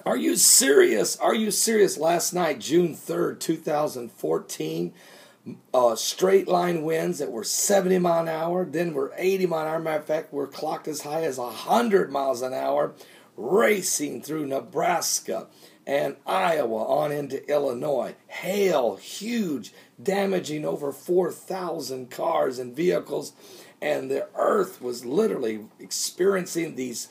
Are you serious? Are you serious? Last night, June 3rd, 2014, straight line winds that were 70 mile an hour, then were 80 mile an hour. Matter of fact, we're clocked as high as 100 miles an hour, racing through Nebraska and Iowa on into Illinois. Hail, huge, damaging over 4,000 cars and vehicles, and the earth was literally experiencing these,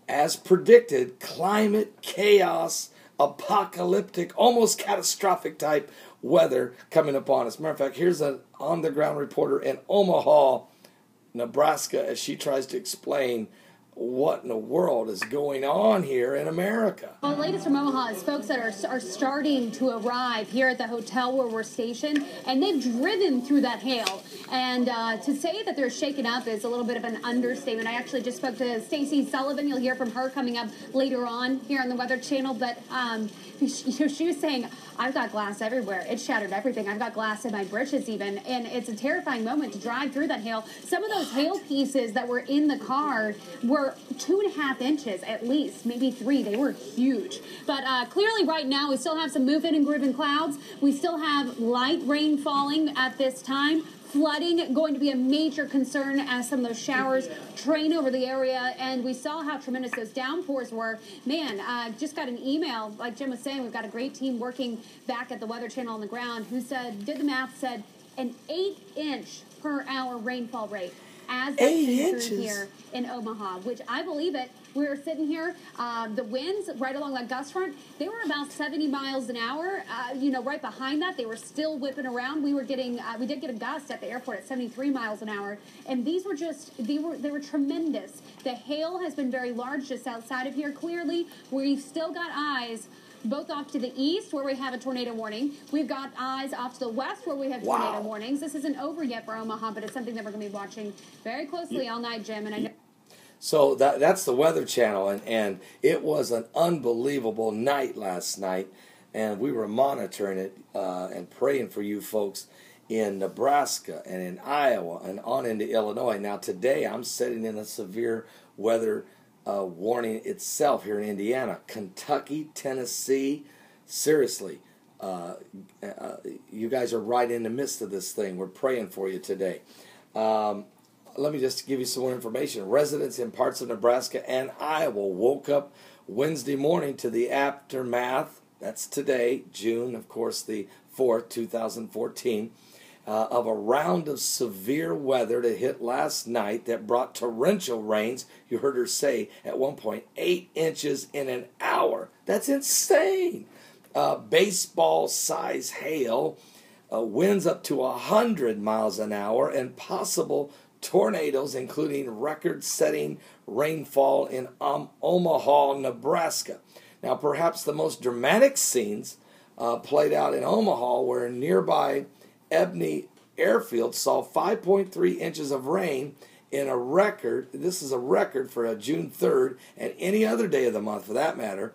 as predicted, climate chaos, apocalyptic, almost catastrophic type weather coming upon us. Matter of fact, here's an on-the-ground reporter in Omaha, Nebraska, as she tries to explain what in the world is going on here in America. Well, the latest from Omaha is folks that are starting to arrive here at the hotel where we're stationed, and they've driven through that hail. And to say that they're shaken up is a little bit of an understatement. I actually just spoke to Stacey Sullivan. You'll hear from her coming up later on here on the Weather Channel. But she was saying, I've got glass everywhere. It shattered everything. I've got glass in my britches even. And it's a terrifying moment to drive through that hail. Some of those hail pieces that were in the car were 2.5 inches at least, maybe 3. They were huge. But clearly right now we still have some moving and grooving clouds. We still have light rain falling at this time. Flooding going to be a major concern as some of those showers train over the area, and we saw how tremendous those downpours were. Man, just got an email, like Jim was saying, we've got a great team working back at the Weather Channel on the ground who did the math, said an 8-inch per hour rainfall rate as that came through here in Omaha, which I believe it. We were sitting here, the winds right along that gust front, they were about 70 miles an hour. Right behind that, they were still whipping around. We did get a gust at the airport at 73 miles an hour, and these were they were tremendous. The hail has been very large just outside of here. Clearly, we've still got eyes both off to the east, where we have a tornado warning. We've got eyes off to the west, where we have tornado warnings. This isn't over yet for Omaha, but it's something that we're going to be watching very closely all night, Jim. And I know. So that's the Weather Channel, and it was an unbelievable night last night, and we were monitoring it and praying for you folks in Nebraska and in Iowa and on into Illinois. Now today I'm sitting in a severe weather warning itself here in Indiana, Kentucky, Tennessee. Seriously, you guys are right in the midst of this thing. We're praying for you today. Let me just give you some more information. Residents in parts of Nebraska and Iowa woke up Wednesday morning to the aftermath, that's today, June, of course, the 4th, 2014, of a round of severe weather that hit last night that brought torrential rains, you heard her say, at one point, 8 inches in an hour. That's insane. Baseball-size hail, winds up to 100 miles an hour, and possible tornadoes, including record-setting rainfall in Omaha, Nebraska. Now, perhaps the most dramatic scenes played out in Omaha, where nearby Begley Airfield saw 5.3 inches of rain in a record. This is a record for a June 3rd and any other day of the month, for that matter,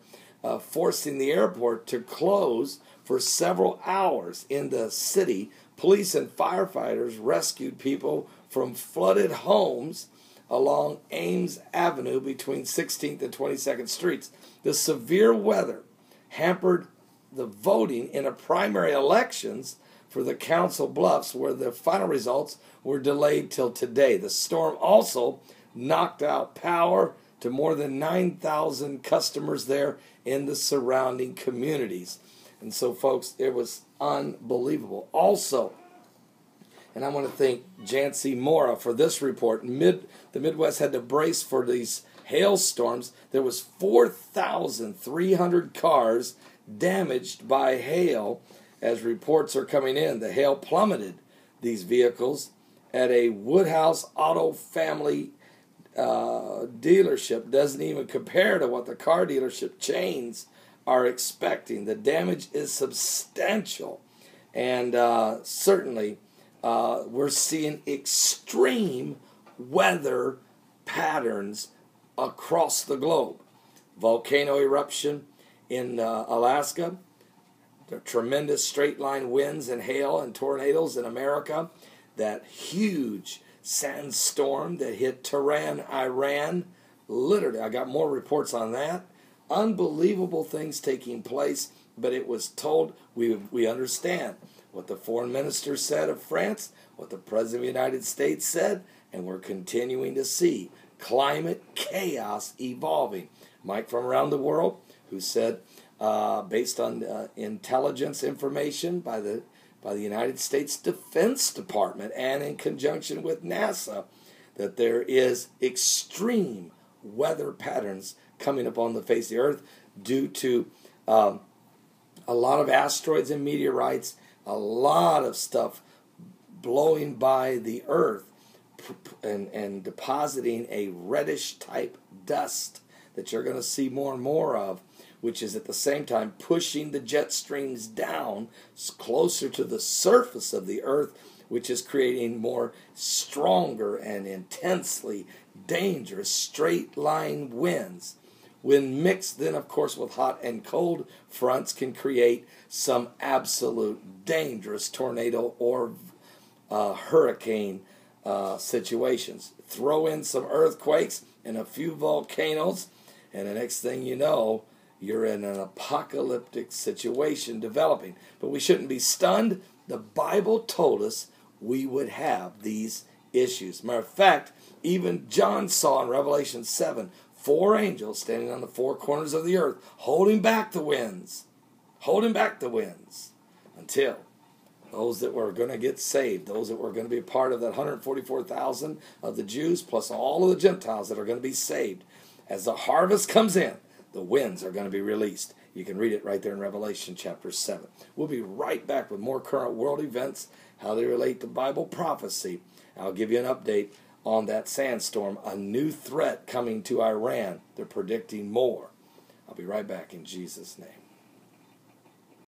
forcing the airport to close for several hours in the city. Police and firefighters rescued people from flooded homes along Ames Avenue between 16th and 22nd Streets. The severe weather hampered the voting in a primary elections for the Council Bluffs, where the final results were delayed till today. The storm also knocked out power to more than 9,000 customers there in the surrounding communities. And so, folks, it was unbelievable. Also, and I want to thank Jancy Mora for this report. The Midwest had to brace for these hailstorms. There was 4,300 cars damaged by hail. As reports are coming in, the hail plummeted these vehicles at a Woodhouse Auto Family dealership. Doesn't even compare to what the car dealership chains are expecting. The damage is substantial, and certainly we're seeing extreme weather patterns across the globe. Volcano eruption in Alaska, the tremendous straight-line winds and hail and tornadoes in America, that huge sandstorm that hit Tehran, Iran. Literally, I got more reports on that. unbelievable things taking place, but it was told, we understand what the foreign minister said of France, what the President of the United States said, and we're continuing to see climate chaos evolving. Mike from around the world, who said, based on intelligence information by the United States Defense Department and in conjunction with NASA, that there is extreme weather patterns coming upon the face of the earth due to a lot of asteroids and meteorites, a lot of stuff blowing by the earth and depositing a reddish type dust that you're going to see more and more of, which is at the same time pushing the jet streams down closer to the surface of the earth, which is creating more stronger and intensely dangerous straight line winds. When mixed then, of course, with hot and cold fronts, can create some absolute dangerous tornado or hurricane situations. Throw in some earthquakes and a few volcanoes, and the next thing you know, you're in an apocalyptic situation developing. But we shouldn't be stunned. The Bible told us we would have these issues. Matter of fact, even John saw in Revelation 7 4 angels standing on the 4 corners of the earth, holding back the winds, until those that were going to get saved, those that were going to be part of that 144,000 of the Jews, plus all of the Gentiles that are going to be saved. As the harvest comes in, the winds are going to be released. You can read it right there in Revelation chapter 7. We'll be right back with more current world events, how they relate to Bible prophecy. I'll give you an update on that sandstorm, a new threat coming to Iran. They're predicting more. I'll be right back in Jesus' name.